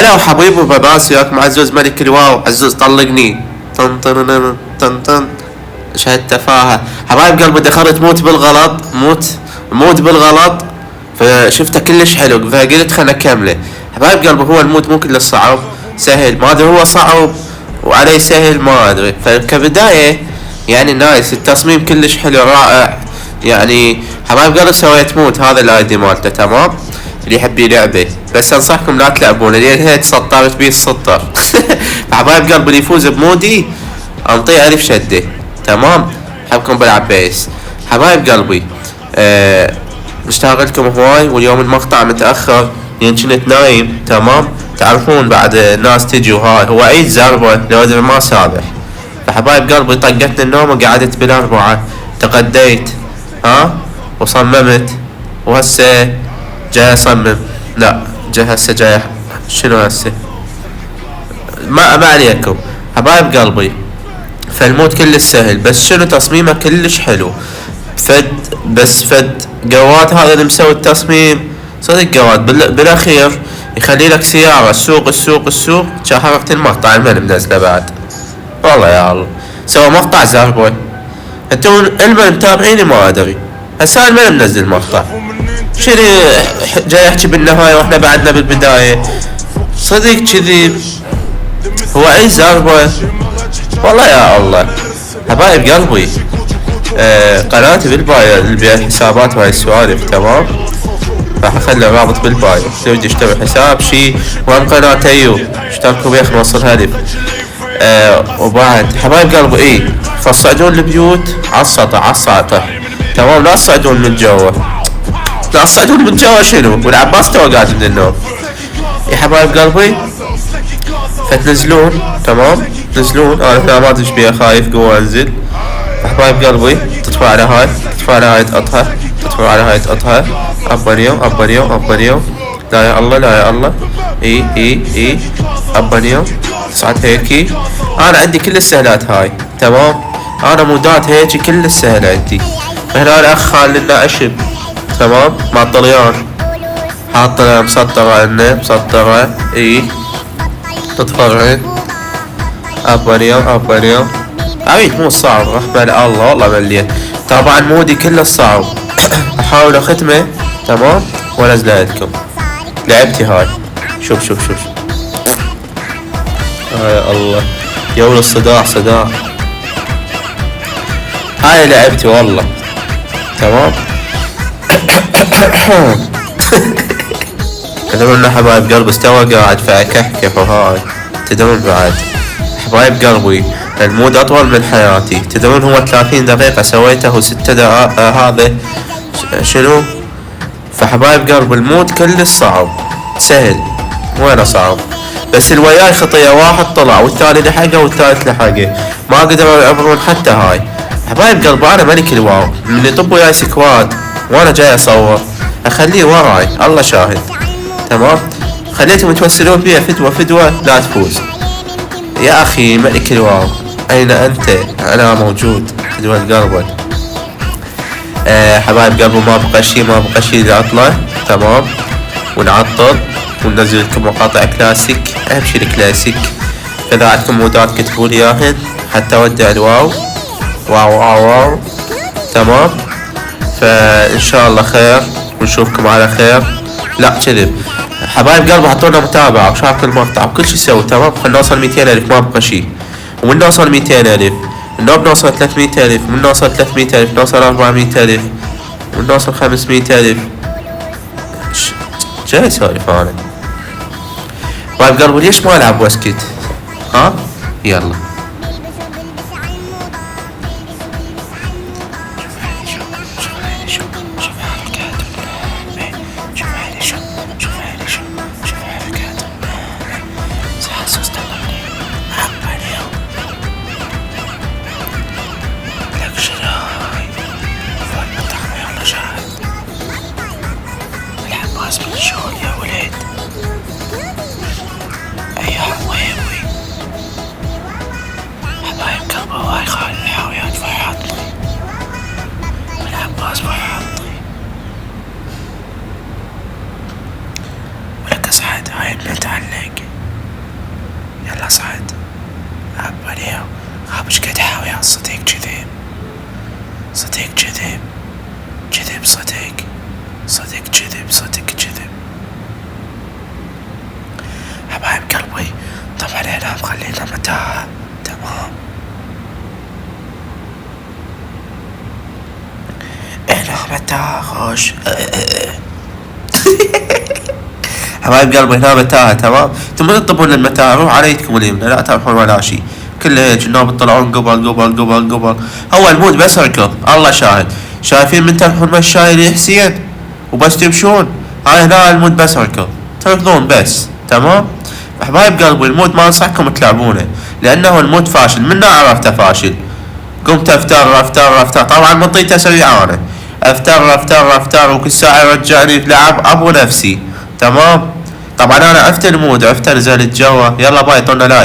هلا وحبيبي بباس وياك معزوز ملك الواو. عزوز طلقني. طن طن طن طن. شهد تفاهة. حبايب قلبي دخلت موت بالغلط. موت بالغلط. فشفته كلش حلو فقلت خلنا كمله. حبايب قلبي هو الموت مو كله صعب، سهل، ما ادري هو صعب وعليه سهل ما ادري. فكبداية يعني نايس، التصميم كلش حلو رائع. يعني حبايب قلبي سويت موت، هذا الاي دي مالته تمام. اللي يحب يلعبه بس انصحكم لا تلعبونه لان هيك سطرت بيه السطر. حبايب قلبي اللي يفوز بمودي انطيه الف شده تمام. حبكم بلعب بيس حبايب قلبي. مشتاق لكم هواي، واليوم المقطع متاخر لان كنت نايم تمام. تعرفون بعد الناس تجي وهاي هو عيد زربة لو ما سابح. فحبايب قلبي طقتني النوم وقعدت بالاربعة، تغديت وصممت، وهسه جاي اصمم. لا هسه جاي شنو هسه ما عليكم حبايب قلبي. فالمود كلش سهل بس شنو تصميمه كلش حلو. فد قوات هذا اللي مسوي التصميم صدق قوات بالاخير يخلي لك سيارة السوق شهرت المقطع المن منزله بعد. والله يا الله سوى مقطع زربوي. انتم المن متابعيني ما ادري هسه المن منزل مقطع شنو جاي احكي بالنهاية واحنا بعدنا بالبداية. صدق كذي هو عيد زربوي. والله يا الله حبايب قلبي. قناتي بالبايو اللي بيها الحسابات وهاي السوالف تمام. راح اخلي الرابط بالبايو لو بدي اشتري حساب شي، وهم قناة ايوب اشتركوا بيها نوصل هدف. وبعد حبايب قلبي فالصعدون البيوت عالسطح تمام. لا تصعدون من جوا، لا تصعدون من جوا شنو، والعباس تو قاعد من النوم يا حبايب قلبي. فتنزلون تمام، تنزلون انا ما ادري ايش بيها خايف قوة انزل. حبايب قلبي تطفى على هاي تقطها ابانيو لا يا الله اي ابانيو تصعد هيكي. انا عندي كل السهلات هاي تمام. انا مودات هيك كل السهلة عندي. هنا الاخ خالنا عشب تمام مع الطليان حاطة مسطرة عنا مسطرة تتفرعن ابانيو عيد مو صعب رحمة الله والله مليان. طبعا مودي كله صعب. احاول اختمه تمام وانزله لكم. لعبتي هاي شوف يا الله يوم الصداع هاي لعبتي والله تمام. تدرون حبايب قلبي استوى قاعد فاكحكح وهاي تدرون بعد حبايب قلبي المود اطول من حياتي. تدرون هو 30 دقيقة سويته و6 دقائق هذا شنو. فحبايب قلبي المود كلش صعب، سهل وين صعب. بس الوياي خطية واحد طلع والثاني لحقه والثالث لحقه ما قدروا يعبرون حتى هاي. حبايب قلبي انا ملك الواو من يطب وياي سكواد وانا جاي اصور اخليه وراي الله شاهد تمام. خليتهم يتوسلون فيها فدوة لا تفوز. يا اخي ملك الواو اين انت؟ انا موجود فدوة قلبك. حبايب قلبي ما بقى شي لعطله تمام. ونعطل وننزل لكم مقاطع كلاسيك، اهم شي الكلاسيك. اذا عندكم مودات كتبوا لي اياهن حتى اودع الواو واو تمام. فان شاء الله خير ونشوفكم على خير. لا كذب حبايب قلبي حطونا متابعة وشاركوا المقطع وكل شي سووا تمام. خلنا نوصل 200,000 ما بقى شي. ومن نوصل 200,000 النوب نوصل 300,000 من نوصل 300,000 نوصل 400,000 من نوصل 500,000. جاي سوالف انا حبايب قلبي. ليش ما العب واسكت يلا ولك صحت هاي بنتعلق يلا صعد. ابونيو مش قاعد احاول صدق كذب. صدق كذب. كذب صدق. صدق كذب. صدق كذب. حبايب قلبي طبعا هنا مخلينا متاهة. تمام. هنا متاهة خوش. حبايب قلبي هنا متاهة. تمام. ثم تطبون المتاهة روح على يدكم اليمنى لا تروحون ولا شي. كله هيك النوم تطلعون قبل. هو المود بس ركض. الله شاهد. شايفين من تروحون مشاي يا حسين وبس تمشون. هاي هنا المود بس ركض. تركضون بس. تمام. حبايب قلبي المود ما انصحكم تلعبونه لانه المود فاشل. من عرفته فاشل. قمت افتر طبعا مطيته سريعة انا. افتر وكل ساعة يرجعني في لعب ابو نفسي. تمام. طبعا انا عرفت المود عرفت نزلت جوا. يلا باي طولنا لايك.